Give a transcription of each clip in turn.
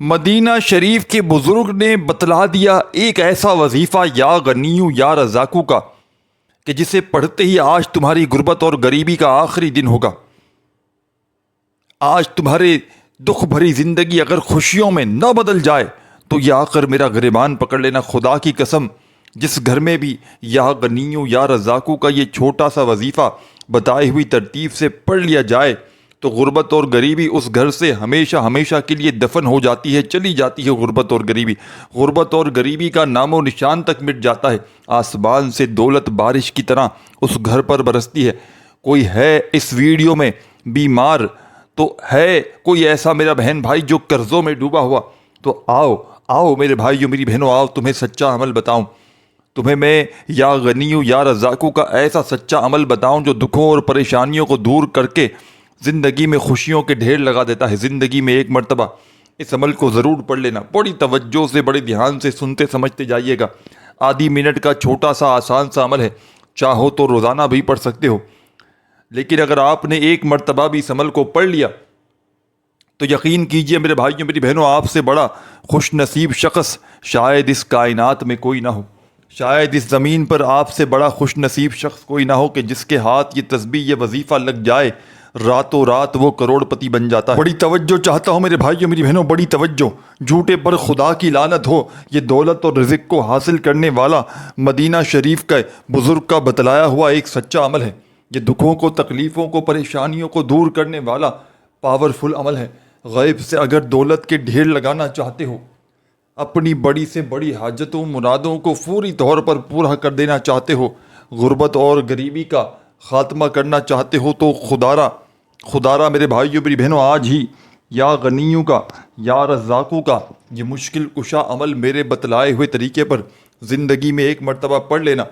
مدینہ شریف کے بزرگ نے بتلا دیا ایک ایسا وظیفہ یا غنیو یا رزاقو کا کہ جسے پڑھتے ہی آج تمہاری غربت اور غریبی کا آخری دن ہوگا۔ آج تمہارے دکھ بھری زندگی اگر خوشیوں میں نہ بدل جائے تو یہ آ کر میرا گریبان پکڑ لینا، خدا کی قسم جس گھر میں بھی یا غنیو یا رزاقو کا یہ چھوٹا سا وظیفہ بتائی ہوئی ترتیب سے پڑھ لیا جائے تو غربت اور غریبی اس گھر سے ہمیشہ ہمیشہ کے لیے دفن ہو جاتی ہے، چلی جاتی ہے غربت اور غریبی۔ غربت اور غریبی کا نام و نشان تک مٹ جاتا ہے۔ آسمان سے دولت بارش کی طرح اس گھر پر برستی ہے۔ کوئی ہے اس ویڈیو میں بیمار، تو ہے کوئی ایسا میرا بہن بھائی جو قرضوں میں ڈوبا ہوا، تو آؤ میرے بھائیو میری بہنوں، آؤ تمہیں سچا عمل بتاؤں۔ تمہیں میں یا غنیو یا رزاقو کا ایسا سچا عمل بتاؤں جو دکھوں اور پریشانیوں کو دور کر کے زندگی میں خوشیوں کے ڈھیر لگا دیتا ہے۔ زندگی میں ایک مرتبہ اس عمل کو ضرور پڑھ لینا، بڑی توجہ سے بڑے دھیان سے سنتے سمجھتے جائیے گا۔ آدھی منٹ کا چھوٹا سا آسان سا عمل ہے، چاہو تو روزانہ بھی پڑھ سکتے ہو، لیکن اگر آپ نے ایک مرتبہ بھی اس عمل کو پڑھ لیا تو یقین کیجئے میرے بھائیوں میری بہنوں، آپ سے بڑا خوش نصیب شخص شاید اس کائنات میں کوئی نہ ہو۔ شاید اس زمین پر آپ سے بڑا خوش نصیب شخص کوئی نہ ہو کہ جس کے ہاتھ یہ تسبیح یہ وظیفہ لگ جائے راتوں رات وہ کروڑ پتی بن جاتا ہے۔ بڑی توجہ چاہتا ہوں میرے بھائیوں میری بہنوں، بڑی توجہ۔ جھوٹے پر خدا کی لعنت ہو، یہ دولت اور رزق کو حاصل کرنے والا مدینہ شریف کا بزرگ کا بتلایا ہوا ایک سچا عمل ہے۔ یہ دکھوں کو، تکلیفوں کو، پریشانیوں کو دور کرنے والا پاورفل عمل ہے۔ غیب سے اگر دولت کے ڈھیر لگانا چاہتے ہو، اپنی بڑی سے بڑی حاجتوں مرادوں کو فوری طور پر پورا کر دینا چاہتے ہو، غربت اور غریبی کا خاتمہ کرنا چاہتے ہو، تو خدارا میرے بھائیوں میری بہنوں، آج ہی یا غنیوں کا یا رزاقوں کا یہ مشکل کشا عمل میرے بتلائے ہوئے طریقے پر زندگی میں ایک مرتبہ پڑھ لینا۔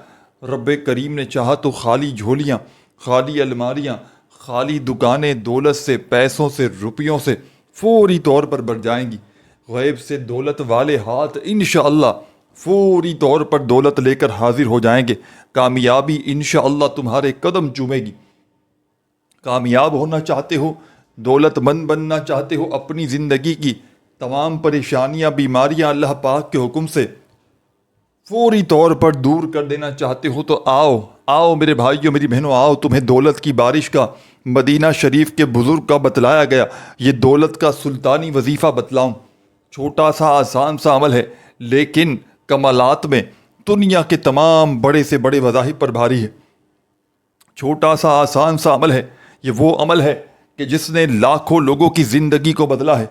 رب کریم نے چاہا تو خالی جھولیاں، خالی الماریاں، خالی دکانیں دولت سے، پیسوں سے، روپیوں سے فوری طور پر بھر جائیں گی۔ غیب سے دولت والے ہاتھ انشاءاللہ فوری طور پر دولت لے کر حاضر ہو جائیں گے۔ کامیابی انشاءاللہ تمہارے قدم چومے گی۔ کامیاب ہونا چاہتے ہو، دولت مند بننا چاہتے ہو، اپنی زندگی کی تمام پریشانیاں بیماریاں اللہ پاک کے حکم سے فوری طور پر دور کر دینا چاہتے ہو، تو آؤ میرے بھائیوں میری بہنوں، آؤ تمہیں دولت کی بارش کا مدینہ شریف کے بزرگ کا بتلایا گیا یہ دولت کا سلطانی وظیفہ بتلاؤں۔ چھوٹا سا آسان سا عمل ہے، لیکن کمالات میں دنیا کے تمام بڑے سے بڑے وظائف پر بھاری ہے۔ چھوٹا سا آسان سا عمل ہے، یہ وہ عمل ہے کہ جس نے لاکھوں لوگوں کی زندگی کو بدلا ہے۔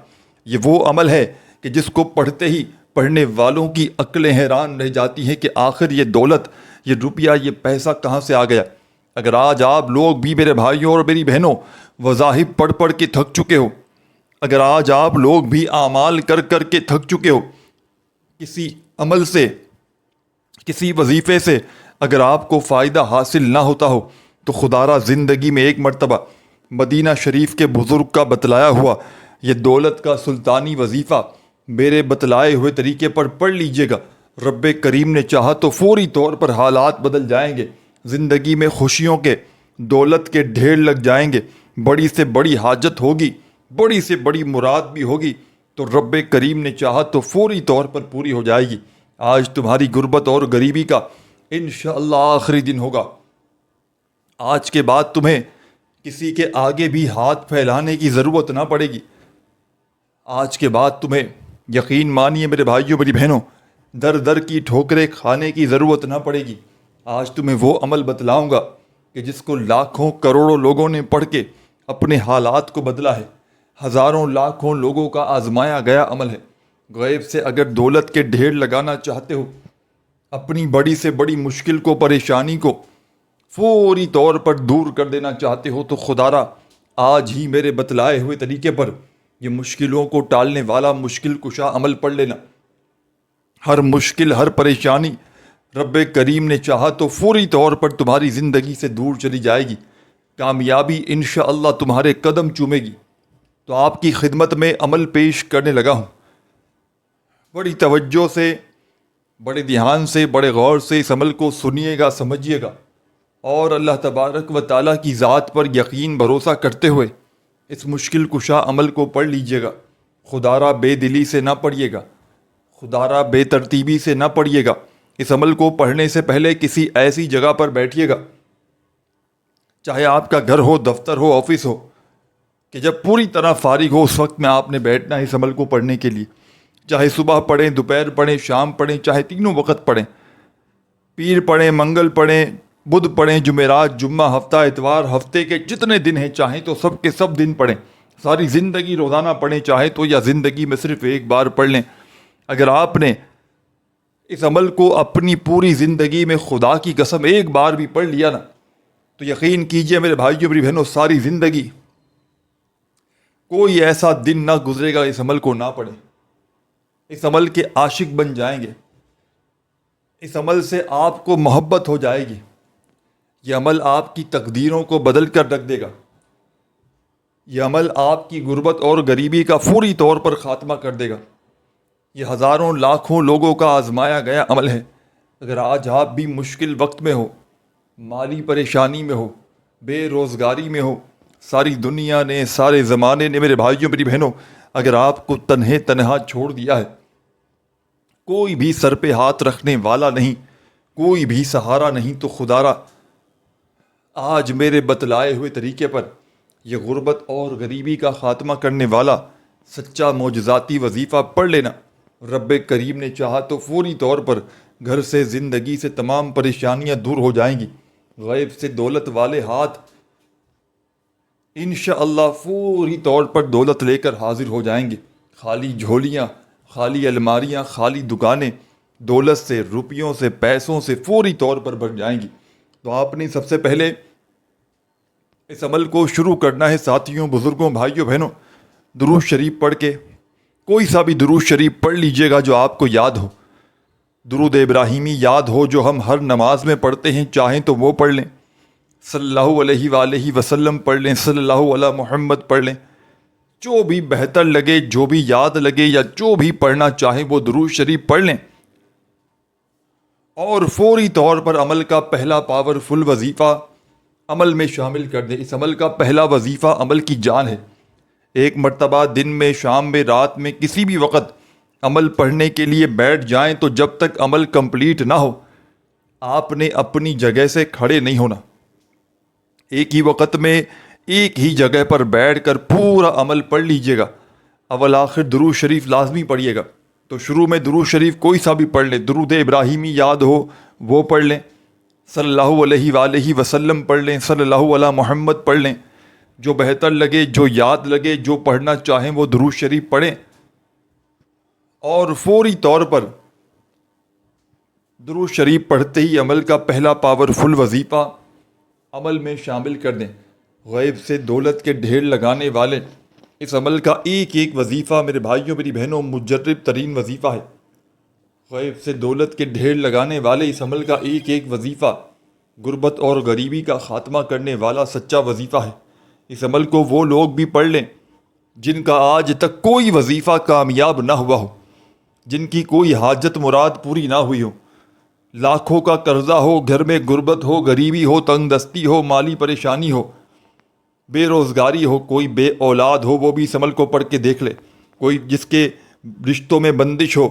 یہ وہ عمل ہے کہ جس کو پڑھتے ہی پڑھنے والوں کی عقلیں حیران رہ جاتی ہیں کہ آخر یہ دولت، یہ روپیہ، یہ پیسہ کہاں سے آ گیا۔ اگر آج آپ لوگ بھی میرے بھائیوں اور میری بہنوں وظائف پڑھ پڑھ کے تھک چکے ہو، اگر آج آپ لوگ بھی اعمال کر کر کے تھک چکے ہو، کسی عمل سے، کسی وظیفے سے اگر آپ کو فائدہ حاصل نہ ہوتا ہو، تو خدارا زندگی میں ایک مرتبہ مدینہ شریف کے بزرگ کا بتلایا ہوا یہ دولت کا سلطانی وظیفہ میرے بتلائے ہوئے طریقے پر پڑھ لیجئے گا۔ رب کریم نے چاہا تو فوری طور پر حالات بدل جائیں گے، زندگی میں خوشیوں کے، دولت کے ڈھیر لگ جائیں گے، بڑی سے بڑی حاجت ہوگی، بڑی سے بڑی مراد بھی ہوگی تو رب کریم نے چاہا تو فوری طور پر پوری ہو جائے گی۔ آج تمہاری غربت اور غریبی کا انشاءاللہ آخری دن ہوگا۔ آج کے بعد تمہیں کسی کے آگے بھی ہاتھ پھیلانے کی ضرورت نہ پڑے گی۔ آج کے بعد تمہیں یقین مانیے میرے بھائیوں میری بہنوں، در در کی ٹھوکریں کھانے کی ضرورت نہ پڑے گی۔ آج تمہیں وہ عمل بتلاؤں گا کہ جس کو لاکھوں کروڑوں لوگوں نے پڑھ کے اپنے حالات کو بدلا ہے، ہزاروں لاکھوں لوگوں کا آزمایا گیا عمل ہے۔ غیب سے اگر دولت کے ڈھیر لگانا چاہتے ہو، اپنی بڑی سے بڑی مشکل کو، پریشانی کو فوری طور پر دور کر دینا چاہتے ہو، تو خدارا آج ہی میرے بتلائے ہوئے طریقے پر یہ مشکلوں کو ٹالنے والا مشکل کشا عمل پڑھ لینا۔ ہر مشکل، ہر پریشانی رب کریم نے چاہا تو فوری طور پر تمہاری زندگی سے دور چلی جائے گی۔ کامیابی انشاءاللہ تمہارے قدم چومے گی۔ تو آپ کی خدمت میں عمل پیش کرنے لگا ہوں۔ بڑی توجہ سے، بڑے دھیان سے، بڑے غور سے اس عمل کو سنیے گا، سمجھیے گا، اور اللہ تبارک و تعالیٰ کی ذات پر یقین بھروسہ کرتے ہوئے اس مشکل کشا عمل کو پڑھ لیجئے گا۔ خدا را بے دلی سے نہ پڑھیے گا، خدا را بے ترتیبی سے نہ پڑھیے گا۔ اس عمل کو پڑھنے سے پہلے کسی ایسی جگہ پر بیٹھیے گا، چاہے آپ کا گھر ہو، دفتر ہو، آفس ہو، کہ جب پوری طرح فارغ ہو اس وقت میں آپ نے بیٹھنا ہے اس عمل کو پڑھنے کے لیے۔ چاہے صبح پڑھیں، دوپہر پڑھیں، شام پڑھیں، چاہے تینوں وقت پڑھیں، پیر پڑھیں، منگل پڑھیں، بدھ پڑھیں، جمعرات، جمعہ، ہفتہ اتوار، ہفتے کے جتنے دن ہیں چاہیں تو سب کے سب دن پڑھیں، ساری زندگی روزانہ پڑھیں چاہے تو، یا زندگی میں صرف ایک بار پڑھ لیں۔ اگر آپ نے اس عمل کو اپنی پوری زندگی میں خدا کی قسم ایک بار بھی پڑھ لیا نا، تو یقین کیجئے میرے بھائیوں میری بہنوں، ساری زندگی کوئی ایسا دن نہ گزرے گا اس عمل کو نہ پڑھیں۔ اس عمل کے عاشق بن جائیں گے، اس عمل سے آپ کو محبت ہو جائے گی، یہ عمل آپ کی تقدیروں کو بدل کر رکھ دے گا، یہ عمل آپ کی غربت اور غریبی کا فوری طور پر خاتمہ کر دے گا۔ یہ ہزاروں لاکھوں لوگوں کا آزمایا گیا عمل ہے۔ اگر آج آپ بھی مشکل وقت میں ہو، مالی پریشانی میں ہو، بے روزگاری میں ہو، ساری دنیا نے، سارے زمانے نے میرے بھائیوں میری بہنوں اگر آپ کو تنہا چھوڑ دیا ہے، کوئی بھی سر پہ ہاتھ رکھنے والا نہیں، کوئی بھی سہارا نہیں، تو خدا را آج میرے بتلائے ہوئے طریقے پر یہ غربت اور غریبی کا خاتمہ کرنے والا سچا معجزاتی وظیفہ پڑھ لینا۔ رب کریم نے چاہا تو فوری طور پر گھر سے، زندگی سے تمام پریشانیاں دور ہو جائیں گی، غیب سے دولت والے ہاتھ انشاءاللہ فوری طور پر دولت لے کر حاضر ہو جائیں گے۔ خالی جھولیاں، خالی الماریاں، خالی دکانیں دولت سے، روپیوں سے، پیسوں سے فوری طور پر بھر جائیں گی۔ تو آپ نے سب سے پہلے اس عمل کو شروع کرنا ہے ساتھیوں، بزرگوں، بھائیوں، بہنوں، درود شریف پڑھ کے۔ کوئی سا بھی درود شریف پڑھ لیجئے گا جو آپ کو یاد ہو، درود ابراہیمی یاد ہو جو ہم ہر نماز میں پڑھتے ہیں، چاہیں تو وہ پڑھ لیں، صلی اللہ علیہ وآلہ وسلم پڑھ لیں، صلی اللہ علی محمد پڑھ لیں، جو بھی بہتر لگے، جو بھی یاد لگے، یا جو بھی پڑھنا چاہیں وہ درود شریف پڑھ لیں، اور فوری طور پر عمل کا پہلا پاورفل وظیفہ عمل میں شامل کر دیں۔ اس عمل کا پہلا وظیفہ عمل کی جان ہے۔ ایک مرتبہ دن میں، شام میں، رات میں، کسی بھی وقت عمل پڑھنے کے لیے بیٹھ جائیں تو جب تک عمل کمپلیٹ نہ ہو آپ نے اپنی جگہ سے کھڑے نہیں ہونا۔ ایک ہی وقت میں ایک ہی جگہ پر بیٹھ کر پورا عمل پڑھ لیجئے گا۔ اول آخر درود شریف لازمی پڑھیے گا۔ تو شروع میں درود شریف کوئی سا بھی پڑھ لیں، درود ابراہیمی یاد ہو وہ پڑھ لیں، صلی اللہ علیہ وآلہ وسلم پڑھ لیں، صلی اللہ علی محمد پڑھ لیں، جو بہتر لگے، جو یاد لگے، جو پڑھنا چاہیں وہ درود شریف پڑھیں، اور فوری طور پر درود شریف پڑھتے ہی عمل کا پہلا پاورفل وظیفہ عمل میں شامل کر دیں۔ غیب سے دولت کے ڈھیر لگانے والے اس عمل کا ایک ایک وظیفہ میرے بھائیوں میری بہنوں مجرب ترین وظیفہ ہے۔ غیب سے دولت کے ڈھیر لگانے والے اس عمل کا ایک ایک وظیفہ غربت اور غریبی کا خاتمہ کرنے والا سچا وظیفہ ہے۔ اس عمل کو وہ لوگ بھی پڑھ لیں جن کا آج تک کوئی وظیفہ کامیاب نہ ہوا ہو، جن کی کوئی حاجت مراد پوری نہ ہوئی ہو، لاکھوں کا قرضہ ہو، گھر میں غربت ہو، غریبی ہو، تنگ دستی ہو، مالی پریشانی ہو، بے روزگاری ہو، کوئی بے اولاد ہو، وہ بھی اس عمل کو پڑھ کے دیکھ لے۔ کوئی جس کے رشتوں میں بندش ہو،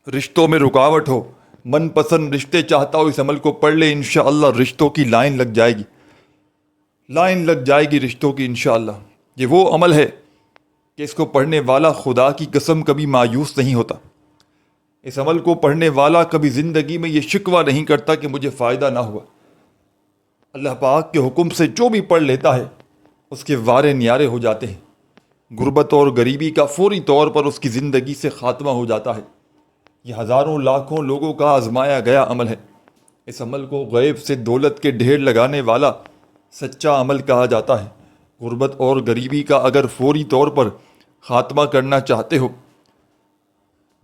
رشتوں میں رکاوٹ ہو، من پسند رشتے چاہتا ہو، اس عمل کو پڑھ لے، انشاءاللہ رشتوں کی لائن لگ جائے گی، لائن لگ جائے گی رشتوں کی انشاءاللہ۔ یہ وہ عمل ہے کہ اس کو پڑھنے والا خدا کی قسم کبھی مایوس نہیں ہوتا۔ اس عمل کو پڑھنے والا کبھی زندگی میں یہ شکوہ نہیں کرتا کہ مجھے فائدہ نہ ہوا۔ اللہ پاک کے حکم سے جو بھی پڑھ لیتا ہے اس کے وارے نیارے ہو جاتے ہیں، غربت اور غریبی کا فوری طور پر اس کی زندگی سے خاتمہ ہو جاتا ہے۔ یہ ہزاروں لاکھوں لوگوں کا آزمایا گیا عمل ہے۔ اس عمل کو غیب سے دولت کے ڈھیر لگانے والا سچا عمل کہا جاتا ہے۔ غربت اور غریبی کا اگر فوری طور پر خاتمہ کرنا چاہتے ہو،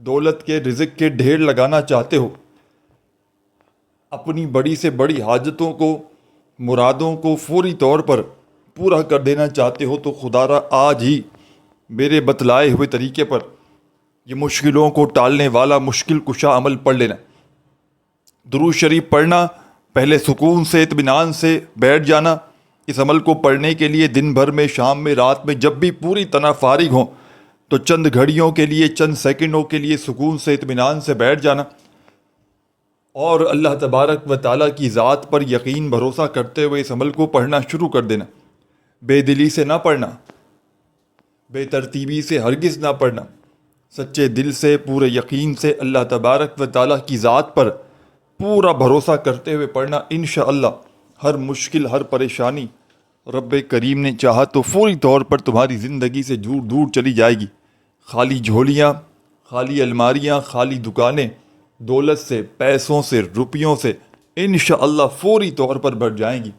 دولت کے رزق کے ڈھیر لگانا چاہتے ہو، اپنی بڑی سے بڑی حاجتوں کو، مرادوں کو فوری طور پر پورا کر دینا چاہتے ہو، تو خدا را آج ہی میرے بتلائے ہوئے طریقے پر یہ مشکلوں کو ٹالنے والا مشکل کشا عمل پڑھ لینا۔ درود شریف پڑھنا، پہلے سکون سے، اطمینان سے بیٹھ جانا۔ اس عمل کو پڑھنے کے لیے دن بھر میں، شام میں، رات میں، جب بھی پوری طرح فارغ ہوں تو چند گھڑیوں کے لیے، چند سیکنڈوں کے لیے سکون سے، اطمینان سے بیٹھ جانا اور اللہ تبارک و تعالیٰ کی ذات پر یقین بھروسہ کرتے ہوئے اس عمل کو پڑھنا شروع کر دینا۔ بے دلی سے نہ پڑھنا، بے ترتیبی سے ہرگز نہ پڑھنا، سچے دل سے، پورے یقین سے اللہ تبارک و تعالیٰ کی ذات پر پورا بھروسہ کرتے ہوئے پڑھنا۔ انشاءاللہ ہر مشکل، ہر پریشانی رب کریم نے چاہا تو فوری طور پر تمہاری زندگی سے دور دور چلی جائے گی۔ خالی جھولیاں، خالی الماریاں، خالی دکانیں دولت سے، پیسوں سے، روپیوں سے انشاءاللہ فوری طور پر بھر جائیں گی۔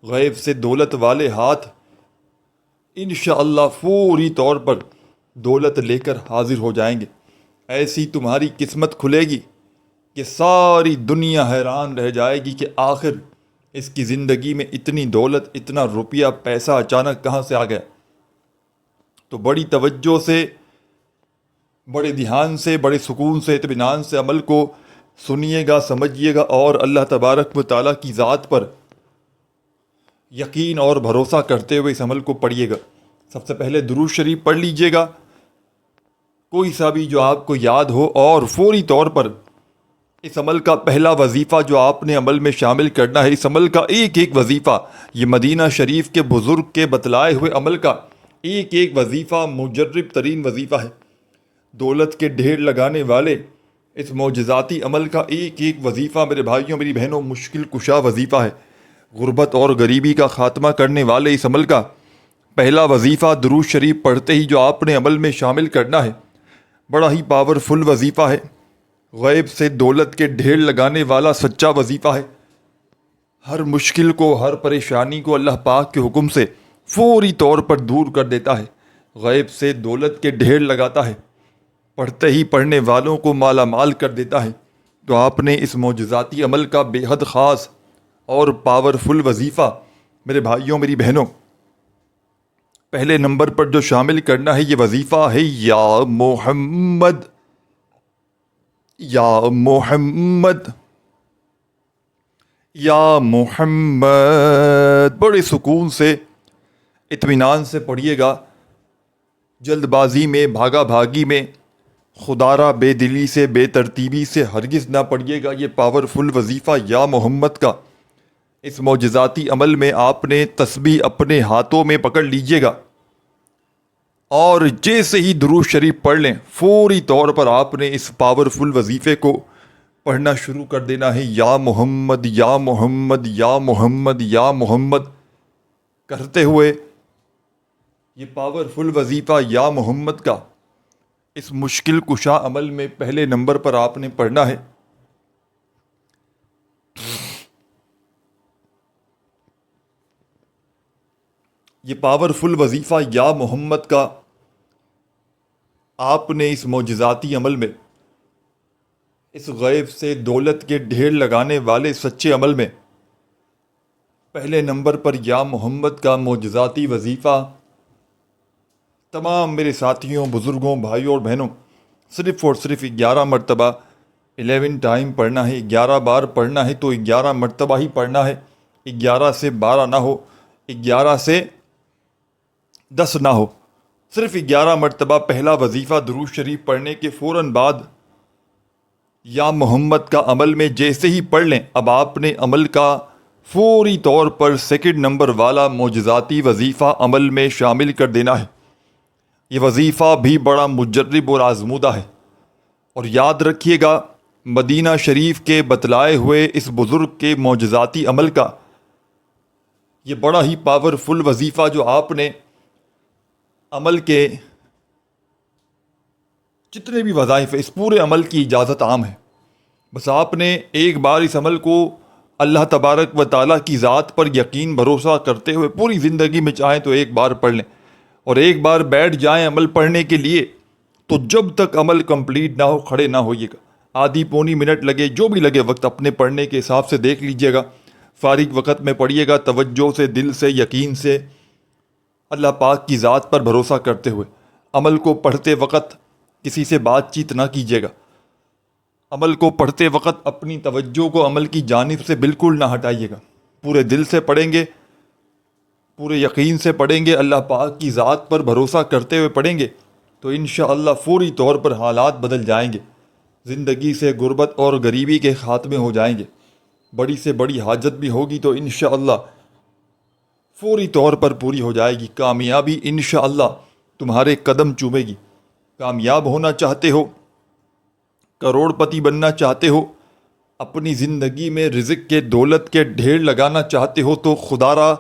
غیب سے دولت والے ہاتھ انشاءاللہ فوری طور پر دولت لے کر حاضر ہو جائیں گے۔ ایسی تمہاری قسمت کھلے گی کہ ساری دنیا حیران رہ جائے گی کہ آخر اس کی زندگی میں اتنی دولت، اتنا روپیہ، پیسہ اچانک کہاں سے آ گیا۔ تو بڑی توجہ سے، بڑے دھیان سے، بڑے سکون سے، اطمینان سے عمل کو سنیے گا، سمجھیے گا اور اللہ تبارک و تعالیٰ کی ذات پر یقین اور بھروسہ کرتے ہوئے اس عمل کو پڑھیے گا۔ سب سے پہلے درود شریف پڑھ لیجئے گا، کوئی سا بھی جو آپ کو یاد ہو، اور فوری طور پر اس عمل کا پہلا وظیفہ جو آپ نے عمل میں شامل کرنا ہے، اس عمل کا ایک ایک وظیفہ، یہ مدینہ شریف کے بزرگ کے بتلائے ہوئے عمل کا ایک ایک وظیفہ مجرب ترین وظیفہ ہے۔ دولت کے ڈھیر لگانے والے اس معجزاتی عمل کا ایک ایک وظیفہ میرے بھائیوں، میری بہنوں، مشکل کشا وظیفہ ہے۔ غربت اور غریبی کا خاتمہ کرنے والے اس عمل کا پہلا وظیفہ درود شریف پڑھتے ہی جو آپ نے عمل میں شامل کرنا ہے، بڑا ہی پاورفل وظیفہ ہے، غیب سے دولت کے ڈھیر لگانے والا سچا وظیفہ ہے۔ ہر مشکل کو، ہر پریشانی کو اللہ پاک کے حکم سے فوری طور پر دور کر دیتا ہے، غیب سے دولت کے ڈھیر لگاتا ہے، پڑھتے ہی پڑھنے والوں کو مالا مال کر دیتا ہے۔ تو آپ نے اس معجزاتی عمل کا بے حد خاص اور پاورفل وظیفہ میرے بھائیوں، میری بہنوں، پہلے نمبر پر جو شامل کرنا ہے، یہ وظیفہ ہے یا محمد، یا محمد، یا محمد۔ بڑے سکون سے، اطمینان سے پڑھیے گا، جلد بازی میں، بھاگا بھاگی میں، خدارہ بے دلی سے، بے ترتیبی سے ہرگز نہ پڑھیے گا۔ یہ پاورفل وظیفہ یا محمد کا اس معجزاتی عمل میں آپ نے تسبیح اپنے ہاتھوں میں پکڑ لیجئے گا، اور جیسے ہی درود شریف پڑھ لیں فوری طور پر آپ نے اس پاورفل وظیفے کو پڑھنا شروع کر دینا ہے۔ یا محمد، یا محمد، یا محمد، یا محمد کرتے ہوئے یہ پاورفل وظیفہ یا محمد کا اس مشکل کشا عمل میں پہلے نمبر پر آپ نے پڑھنا ہے۔ یہ پاورفل وظیفہ یا محمد کا آپ نے اس معجزاتی عمل میں، اس غیب سے دولت کے ڈھیر لگانے والے سچے عمل میں پہلے نمبر پر یا محمد کا معجزاتی وظیفہ تمام میرے ساتھیوں، بزرگوں، بھائیوں اور بہنوں صرف اور صرف 11 مرتبہ 11 ٹائم پڑھنا ہے۔ 11 بار پڑھنا ہے تو 11 مرتبہ ہی پڑھنا ہے، 11 سے 12 نہ ہو، 11 سے 10 نہ ہو، صرف 11 مرتبہ پہلا وظیفہ درود شریف پڑھنے کے فوراً بعد یا محمد کا عمل میں جیسے ہی پڑھ لیں، اب آپ نے عمل کا فوری طور پر سیکنڈ نمبر والا معجزاتی وظیفہ عمل میں شامل کر دینا ہے۔ یہ وظیفہ بھی بڑا مجرب اور آزمودہ ہے، اور یاد رکھیے گا مدینہ شریف کے بتلائے ہوئے اس بزرگ کے معجزاتی عمل کا یہ بڑا ہی پاورفل وظیفہ جو آپ نے عمل کے جتنے بھی وظائف ہیں، اس پورے عمل کی اجازت عام ہے، بس آپ نے ایک بار اس عمل کو اللہ تبارک و تعالیٰ کی ذات پر یقین بھروسہ کرتے ہوئے پوری زندگی میں چاہیں تو ایک بار پڑھ لیں، اور ایک بار بیٹھ جائیں عمل پڑھنے کے لیے تو جب تک عمل کمپلیٹ نہ ہو کھڑے نہ ہوئیے گا، آدھی پونی منٹ لگے، جو بھی لگے وقت اپنے پڑھنے کے حساب سے دیکھ لیجئے گا، فارغ وقت میں پڑھیے گا، توجہ سے، دل سے، یقین سے، اللہ پاک کی ذات پر بھروسہ کرتے ہوئے۔ عمل کو پڑھتے وقت کسی سے بات چیت نہ کیجیے گا، عمل کو پڑھتے وقت اپنی توجہ کو عمل کی جانب سے بالکل نہ ہٹائیے گا، پورے دل سے پڑھیں گے، پورے یقین سے پڑھیں گے، اللہ پاک کی ذات پر بھروسہ کرتے ہوئے پڑھیں گے، تو انشاءاللہ فوری طور پر حالات بدل جائیں گے، زندگی سے غربت اور غریبی کے خاتمے ہو جائیں گے، بڑی سے بڑی حاجت بھی ہوگی تو انشاءاللہ فوری طور پر پوری ہو جائے گی، کامیابی انشاءاللہ تمہارے قدم چومے گی۔ کامیاب ہونا چاہتے ہو، کروڑ پتی بننا چاہتے ہو، اپنی زندگی میں رزق کے دولت کے ڈھیر لگانا چاہتے ہو تو خدا را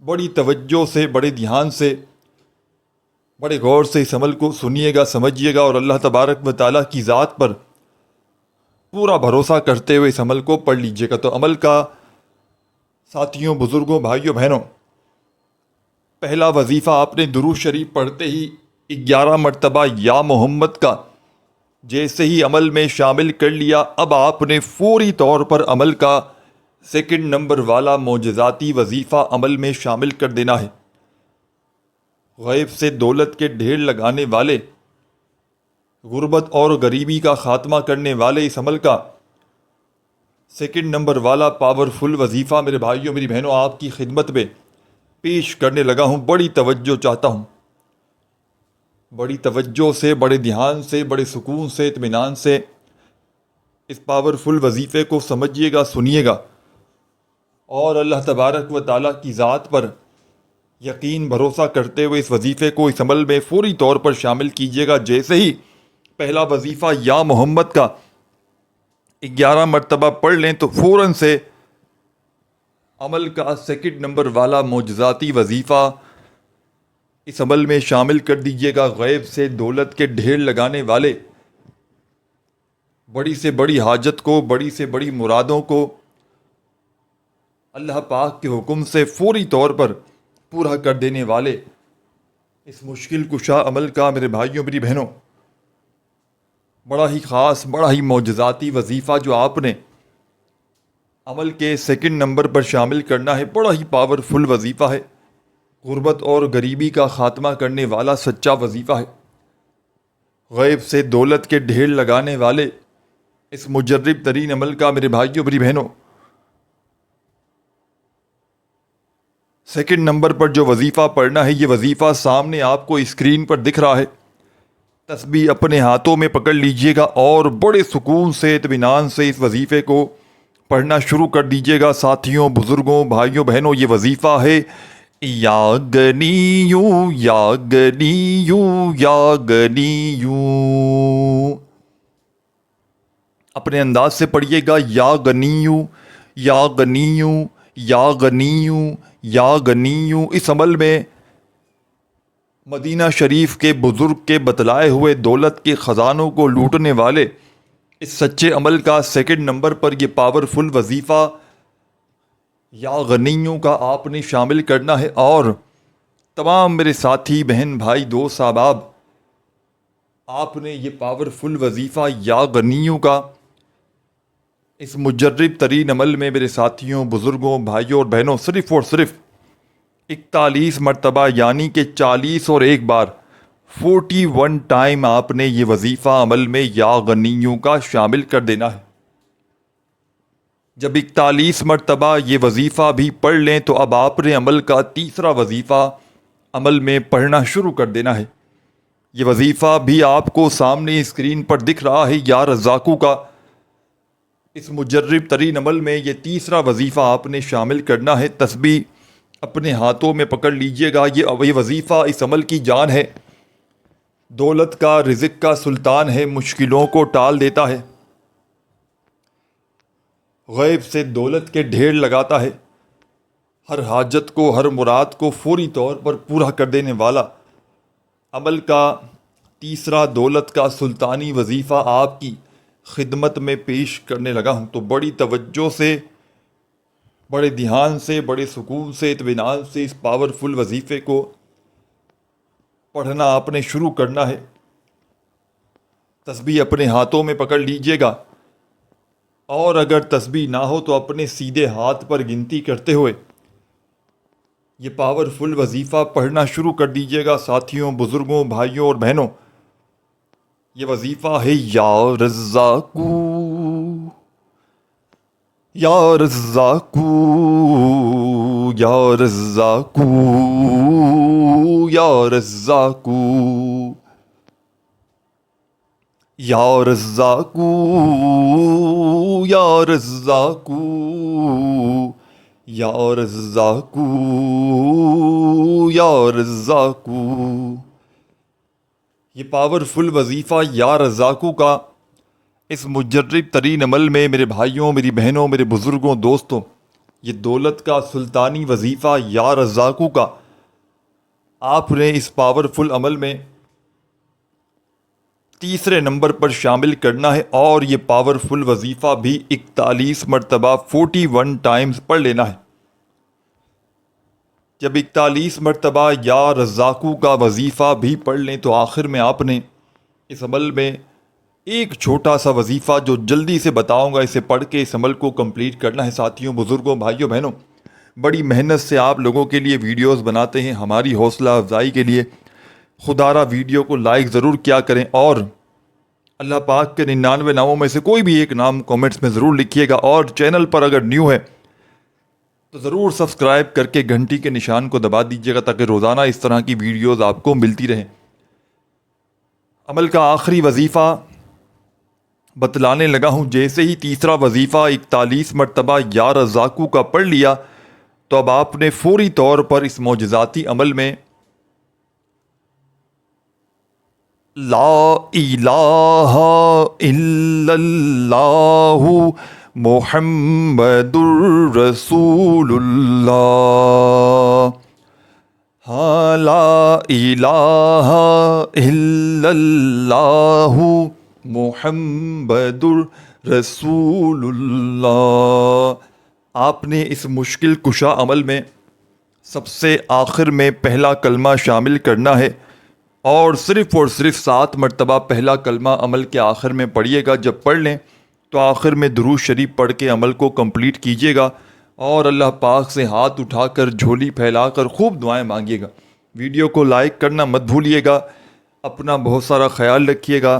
بڑی توجہ سے، بڑے دھیان سے، بڑے غور سے اس عمل کو سنیے گا، سمجھیے گا، اور اللہ تبارک و تعالیٰ کی ذات پر پورا بھروسہ کرتے ہوئے اس عمل کو پڑھ لیجیے گا۔ تو عمل کا ساتھیوں، بزرگوں، بھائیوں، بہنوں، پہلا وظیفہ آپ نے درود شریف پڑھتے ہی 11 مرتبہ یا محمد کا جیسے ہی عمل میں شامل کر لیا، اب آپ نے فوری طور پر عمل کا سیکنڈ نمبر والا معجزاتی وظیفہ عمل میں شامل کر دینا ہے۔ غیب سے دولت کے ڈھیر لگانے والے، غربت اور غریبی کا خاتمہ کرنے والے اس عمل کا سیکنڈ نمبر والا پاورفل وظیفہ میرے بھائیوں، میری بہنوں، آپ کی خدمت میں پیش کرنے لگا ہوں۔ بڑی توجہ چاہتا ہوں، بڑی توجہ سے، بڑے دھیان سے، بڑے سکون سے، اطمینان سے اس پاورفل وظیفے کو سمجھیے گا، سنیے گا، اور اللہ تبارک و تعالیٰ کی ذات پر یقین بھروسہ کرتے ہوئے اس وظیفے کو اس عمل میں فوری طور پر شامل کیجیے گا۔ جیسے ہی پہلا وظیفہ یا محمد کا 11 مرتبہ پڑھ لیں تو فوراً سے عمل کا سیکنڈ نمبر والا معجزاتی وظیفہ اس عمل میں شامل کر دیجیے گا۔ غیب سے دولت کے ڈھیر لگانے والے، بڑی سے بڑی حاجت کو، بڑی سے بڑی مرادوں کو اللہ پاک کے حکم سے فوری طور پر پورا کر دینے والے اس مشکل کشا عمل کا میرے بھائیوں، میری بہنوں، بڑا ہی خاص، بڑا ہی معجزاتی وظیفہ جو آپ نے عمل کے سیکنڈ نمبر پر شامل کرنا ہے، بڑا ہی پاورفل وظیفہ ہے، غربت اور غریبی کا خاتمہ کرنے والا سچا وظیفہ ہے۔ غیب سے دولت کے ڈھیر لگانے والے اس مجرب ترین عمل کا میرے بھائیوں، میری بہنوں، سیکنڈ نمبر پر جو وظیفہ پڑھنا ہے، یہ وظیفہ سامنے آپ کو اسکرین پر دکھ رہا ہے۔ تسبیح اپنے ہاتھوں میں پکڑ لیجئے گا اور بڑے سکون سے، اطمینان سے اس وظیفے کو پڑھنا شروع کر دیجئے گا۔ ساتھیوں، بزرگوں، بھائیوں، بہنوں، یہ وظیفہ ہے یا غنیو یا غنیو یا غنیو۔ اپنے انداز سے پڑھیے گا، یا غنیو یا غنیو یا غنیو یا غنیو۔ اس عمل میں مدینہ شریف کے بزرگ کے بتلائے ہوئے دولت کے خزانوں کو لوٹنے والے اس سچے عمل کا سیکنڈ نمبر پر یہ پاورفل وظیفہ یا غنیوں کا آپ نے شامل کرنا ہے۔ اور تمام میرے ساتھی، بہن، بھائی، دوست، احباب، آپ نے یہ پاورفل وظیفہ یا غنیوں کا اس مجرب ترین عمل میں میرے ساتھیوں، بزرگوں، بھائیوں اور بہنوں صرف اور صرف 41 مرتبہ، یعنی کہ 40 اور ایک بار 41 ٹائم آپ نے یہ وظیفہ عمل میں یا غنیوں کا شامل کر دینا ہے۔ جب 41 مرتبہ یہ وظیفہ بھی پڑھ لیں تو اب آپ نے عمل کا تیسرا وظیفہ عمل میں پڑھنا شروع کر دینا ہے۔ یہ وظیفہ بھی آپ کو سامنے اسکرین پر دکھ رہا ہے، یا رزاقو کا۔ اس مجرب ترین عمل میں یہ تیسرا وظیفہ آپ نے شامل کرنا ہے۔ تسبیح اپنے ہاتھوں میں پکڑ لیجئے گا، یہ وظیفہ اس عمل کی جان ہے، دولت کا، رزق کا سلطان ہے، مشکلوں کو ٹال دیتا ہے، غیب سے دولت کے ڈھیر لگاتا ہے، ہر حاجت کو، ہر مراد کو فوری طور پر پورا کر دینے والا عمل کا تیسرا دولت کا سلطانی وظیفہ آپ کی خدمت میں پیش کرنے لگا ہوں۔ تو بڑی توجہ سے، بڑے دھیان سے، بڑے سکون سے، اطمینان سے اس پاورفل وظیفے کو پڑھنا آپ نے شروع کرنا ہے۔ تسبیح اپنے ہاتھوں میں پکڑ لیجئے گا، اور اگر تسبیح نہ ہو تو اپنے سیدھے ہاتھ پر گنتی کرتے ہوئے یہ پاورفل وظیفہ پڑھنا شروع کر دیجئے گا۔ ساتھیوں، بزرگوں، بھائیوں اور بہنوں، یہ وظیفہ ہے یا رزاقو یا رزاقو یا رزاقو یا رزاقو یا رزاقو یا رزاقو یا رزاقو یا رزاقو۔ یہ پاورفل وظیفہ یا رزاقو کا اس مجرب ترین عمل میں میرے بھائیوں، میری بہنوں، میرے بزرگوں، دوستوں، یہ دولت کا سلطانی وظیفہ یا رزاقو کا آپ نے اس پاورفل عمل میں تیسرے نمبر پر شامل کرنا ہے، اور یہ پاورفل وظیفہ بھی 41 مرتبہ 41 ٹائمز پڑھ لینا ہے۔ جب 41 مرتبہ یا رزاقو کا وظیفہ بھی پڑھ لیں تو آخر میں آپ نے اس عمل میں ایک چھوٹا سا وظیفہ جو جلدی سے بتاؤں گا، اسے پڑھ کے اس عمل کو کمپلیٹ کرنا ہے۔ ساتھیوں، بزرگوں، بھائیوں، بہنوں، بڑی محنت سے آپ لوگوں کے لیے ویڈیوز بناتے ہیں، ہماری حوصلہ افزائی کے لیے خدا را ویڈیو کو لائک ضرور کیا کریں، اور اللہ پاک کے 99 ناموں میں سے کوئی بھی ایک نام کومنٹس میں ضرور لکھیے گا، اور چینل پر اگر نیو ہے تو ضرور سبسکرائب کر کے گھنٹی کے نشان کو دبا دیجیے گا تاکہ روزانہ اس طرح کی ویڈیوز آپ کو ملتی رہیں۔ عمل کا آخری وظیفہ بتلانے لگا ہوں۔ جیسے ہی تیسرا وظیفہ 41 مرتبہ یا رزاقو کا پڑھ لیا تو اب آپ نے فوری طور پر اس معجزاتی عمل میں لا الہ الا اللہ محمد الرسول اللہ، ہاں لا الہ الا اللہ محمد الرسول اللہ۔ آپ نے اس مشکل کشا عمل میں سب سے آخر میں پہلا کلمہ شامل کرنا ہے، اور صرف 7 مرتبہ پہلا کلمہ عمل کے آخر میں پڑھیے گا۔ جب پڑھ لیں تو آخر میں درود شریف پڑھ کے عمل کو کمپلیٹ کیجیے گا، اور اللہ پاک سے ہاتھ اٹھا کر جھولی پھیلا کر خوب دعائیں مانگیے گا۔ ویڈیو کو لائک کرنا مت بھولیے گا۔ اپنا بہت سارا خیال رکھیے گا۔